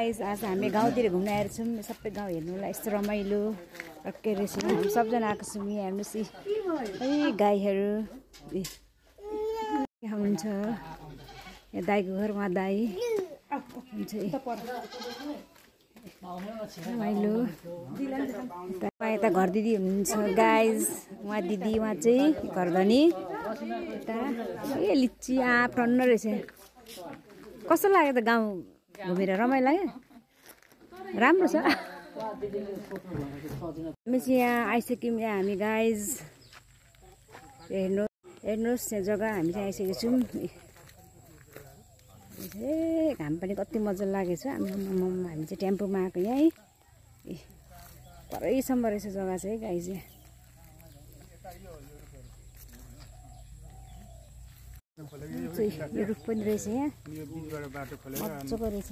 guys आज हामी गाउँतिर घुम्न आएर छौँ सबै गाउँ हेर्नुलाई यस्तो रमाइलो के रहेछ हामी सबजना आएको छौँ यहाँ हेर्नुहोस् है गाईहरू हुन्छ यहाँ दाईको घर उहाँ दाई हुन्छ रमाइलो यता घर दिदी हुनुहुन्छ गाइज उहाँ दिदी उहाँ चाहिँ घरधनी यता ए लिची आँप रहेछ कस्तो लाग्यो त गाउँ घुमेर रमाइलो लाग्यो राम्रो छ हामी चाहिँ यहाँ आइसक्यौँ यहाँ हामी गाइज हेर्नुहोस् यहाँ जग्गा हामी चाहिँ आइसकेको छौँ ए घाम पनि कति मजा लागेको छ हामी चाहिँ टेम्पोमा आएको यहाँ है परैसम्म रहेछ जग्गा चाहिँ गाइज यो रुख पनि रहेछ यहाँ मजाको रहेछ